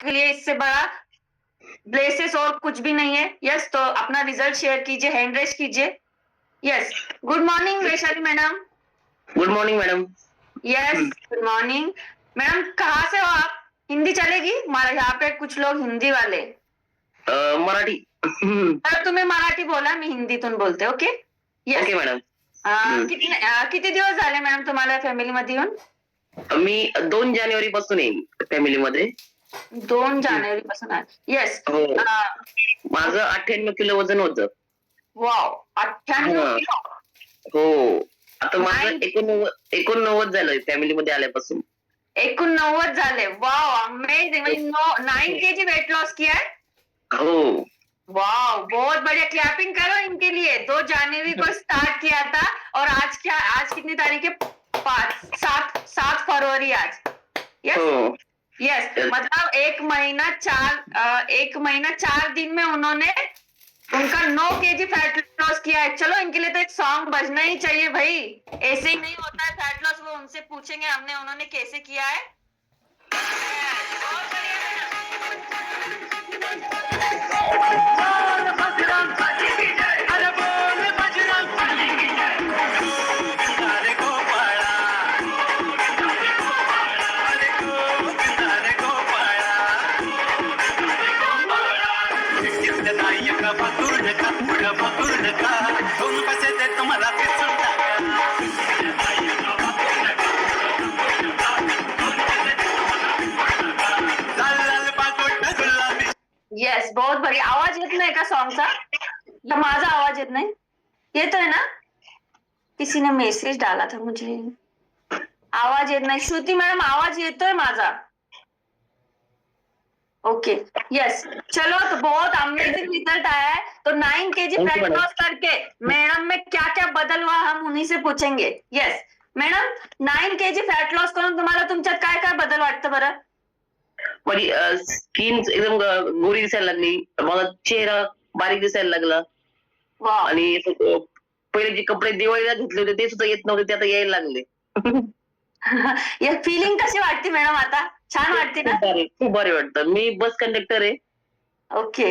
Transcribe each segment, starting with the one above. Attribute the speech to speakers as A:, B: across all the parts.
A: आपके लिए इससे बड़ा ब्लेसेस और कुछ भी नहीं है। यस, तो अपना रिजल्ट शेयर कीजिए, हैंड रेस कीजिए। Yes, good morning Vaishali madam.
B: Good morning madam.
A: Yes, good morning madam. कहाँ से हो आप? हिंदी चलेगी? हमारे यहाँ पे कुछ लोग हिंदी वाले।
B: मराठी।
A: तर तुम्ही मराठी बोला, मी हिंदीतून बोलते. ओके. येस.
B: Okay madam.
A: किती दिवस झाले मॅडम तुम्हाला फॅमिलीमध्ये येऊन?
B: मी 2 जानेवारी पासून येईल फॅमिलीमध्ये.
A: 2 जानेवारी पासून आहे. येस.
B: हो. माझं 98 किलो वजन होतं.
A: Wow, 98 kilo.
B: हो. आता माझं
A: Nine-
B: 89 झालंय फॅमिलीमध्ये आल्यापासून.
A: 89 झाले. Wow, amazing. म्हणजे 9 केजी वेट लॉस किया है?
B: हो.
A: वाह, बहुत बढ़िया। क्लैपिंग करो इनके लिए। 2 जनवरी को स्टार्ट किया था और आज कितनी तारीख है? 7 फरवरी आज। यस
B: हो.
A: यस, मतलब 1 महीना 4 दिन में उन्होंने उनका 9 केजी फैट लॉस किया है। चलो, इनके लिए तो एक सॉन्ग बजना ही चाहिए भाई। ऐसे ही नहीं होता है फैट लॉस। वो उनसे पूछेंगे उन्होंने कैसे किया है। बहुत बढ़िया येस, बहुत बढ़िया। आवाज येत नाही का सॉन्गचा? या माझा आवाज येत नाही? येतोय ना? किसी ने मेसेज डाला था मुझे, आवाज येत नाही. श्रुती मॅडम, आवाज येतोय माझा? ओके. यस, चलो, तो बहुत अमेजिंग रिजल्ट आया है। तो 9 KG
B: Thank you,
A: fat
B: madam.
A: Loss करके मैडम में क्या क्या बदल हुआ, हम उन्हीं से पूछेंगे. Yes madam, 9 KG fat loss करून तुम्हाला तुमच्यात काय काय बदल वाटतं बरं?
B: माझी स्किन एकदम गोरी दिसायला लागली. मला चेहरा बारीक दिसायला लागला
A: वाव.
B: आणि पहिले जे कपडे दिवाळीला घेतले होते ते सुद्धा येत नव्हते, ते आता यायला लागले.
A: या फिलिंग कशी वाटते मॅडम आता? छान वाटते ना?
B: खूप भारी वाटतं. मी बस कंडक्टर आहे.
A: ओके.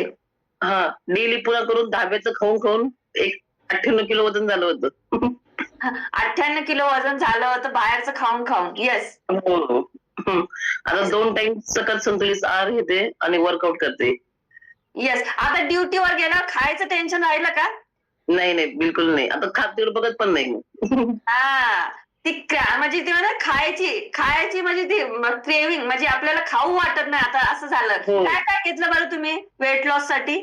B: हा, डेली पुन्हा करून धाब्याचं खाऊन खाऊन एक 98 किलो वजन झालं होतं.
A: 98 किलो वजन झालं होतं बाहेरचं खाऊन खाऊन. येस.
B: हो, हो. आता 2 टाइम सकस संतुलित आहार घेते आणि वर्कआउट करते.
A: येस, आता ड्युटीवर गेल्यावर खायचं टेन्शन राहिलं का?
B: नाही नाही, बिलकुल नाही. आता खात तेवढं बघत पण नाही मी.
A: हा, म्हणजे ती म्हणा खायची म्हणजे ती क्रेविंग, म्हणजे आपल्याला खाऊ वाटत नाही आता, असं झालं.
B: हो.
A: काय काय घेतलं बरं तुम्ही वेट लॉस साठी?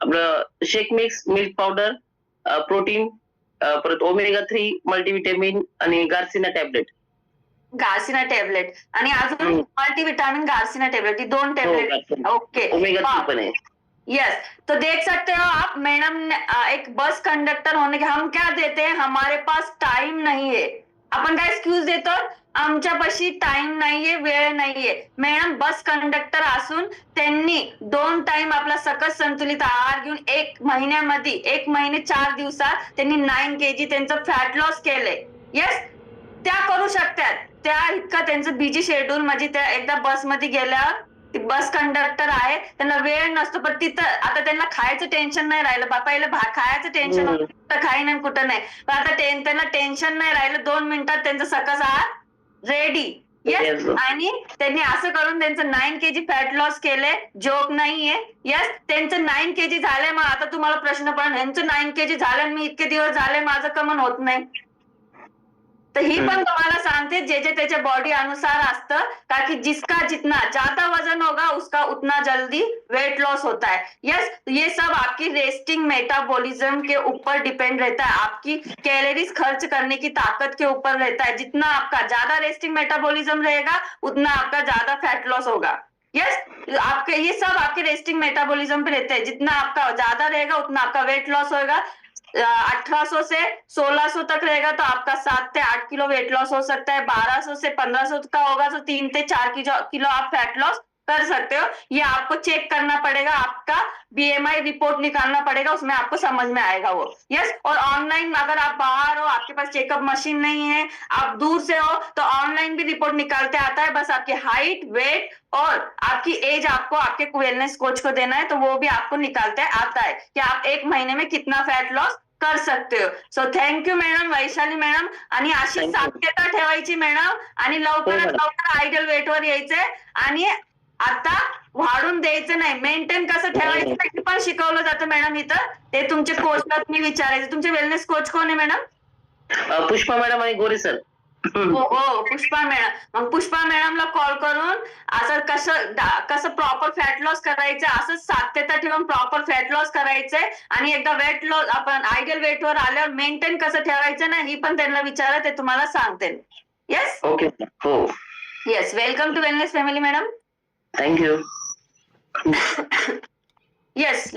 B: आपलं shake mix, milk powder, protein, परत ओमेगा 3 मल्टीव्हिटॅमिन आणि गार्सिना टॅबलेट.
A: गार्सिना टॅबलेट आणि अजून
B: हम्म.
A: Multivitamin garcinia tablet, 2 tablet. Okay.
B: Omega 3 पण आहे.
A: यस, तो देख सकते हो आप मैडम ने एक बस कंडक्टर होने के हम क्या देते हैं, हमारे पास टाइम नहीं है. आपण काय एक्सक्यूज देतो, आमच्यापाशी टाइम नाहीये, वेळ नाहीये. मॅडम बस कंडक्टर असून त्यांनी 2 टाइम आपला सकस संतुलित आहार घेऊन 1 महिन्यामध्ये 1 महिने 4 दिवसात त्यांनी 9 केजी त्यांचं फॅट लॉस केलंय. येस, त्या करू शकतात. त्या इतकं त्यांचं बिझी शेड्यूल, म्हणजे त्या एकदा बसमध्ये गेल्यावर बस कंडक्टर आहे, त्यांना वेळ नसतो, पण तिथं आता त्यांना खायचं टेन्शन नाही राहिलं. पहिलं खायचं टेन्शन होतं, कुठं खाईन आणि कुठं नाही. पण आता त्यांना टेन्शन नाही राहिलं. 2 मिनिटात त्यांचं सकस आहार रेडी. येस, आणि त्यांनी असं करून त्यांचं 9 केजी फॅट लॉस केलंय. जोक नाहीये. येस, त्यांचं 9 केजी झालंय. मग आता तुम्हाला प्रश्न पण, ह्यांचं 9 केजी झालं, मी इतके दिवस झाले माझं कमन होत नाही. तर ही पण तुम्हाला सांगते, जे जे त्याच्या बॉडी अनुसार असतं, ताकि जिसका जितना ज्यादा वजन होगा उसका उतना जल्दी वेट लॉस होता है. यस, ये सब आपकी रेस्टिंग मेटाबॉलिज्म के ऊपर डिपेंड रहता है. आपकी कैलोरीज खर्च करने की ताकत के ऊपर रहता है. जितना आपका ज्यादा रेस्टिंग मेटाबॉलिज्म रहेगा उतना आपका ज्यादा फैट लॉस होगा. यस, आपके ये सब आपके रेस्टिंग मेटाबॉलिज्म पे रहते हैं. जितना आपका ज्यादा रहेगा उतना आपका वेट लॉस होगा. 1800 से 1600 तक रहेगा तो आपका 7 से 8 किलो वेट लॉस हो सकता है. 1200 से 1500 का होगा तो 3 से 4 किलो आप फैट लॉस कर सकते हो। ये आपको चेक करना पड़ेगा, आपका BMI रिपोर्ट निकालना पड़ेगा, उसमें आपको समझ में आएगा वो। यस, और ऑनलाइन अगर आप बाहर हो, आपके पास चेकअप मशीन नहीं है, आप दूर से हो, तो ऑनलाइन भी रिपोर्ट निकालते आता है। बस आपकी हाइट, वेट और आपकी एज आपको आपके वेलनेस कोच को देना है, तो वो भी आपको निकालते आता है कि आप 1 महीने में कितना फॅट लॉस कर सकते हो। So thank you madam, Vaishali madam, आणि अशी
B: Thank you.
A: सातत्यता ठेवायची मॅडम, आणि लवकरात
B: मॅडम.
A: लवकर आयडियल वेटवर यायचंय, आणि आता वाढून द्यायचं नाही, मेंटेन कसं ठेवायचं ते पण शिकवलं जातं मॅडम इथं। ते तुमचे कोचला तुम्ही विचारायचं। तुमचे वेलनेस कोच कोण आहे मॅडम?
B: पुष्पा मॅडम आणि गोरे सर।
A: हो, पुष्पा मॅडम। मग पुष्पा मॅडमला कॉल करून असं कसं प्रॉपर फॅट लॉस करायचं, असं सातत्यता ठेवून प्रॉपर फॅट लॉस करायचंय, आणि एकदा वेट लॉस आपण आयडियल वेटवर आल्यावर मेंटेन कसं ठेवायचं ना, ही पण त्यांना विचारा, ते तुम्हाला सांगतील। येस,
B: ओके हो,
A: yes, welcome to wellness family madam.
B: Thank you.
A: Yes.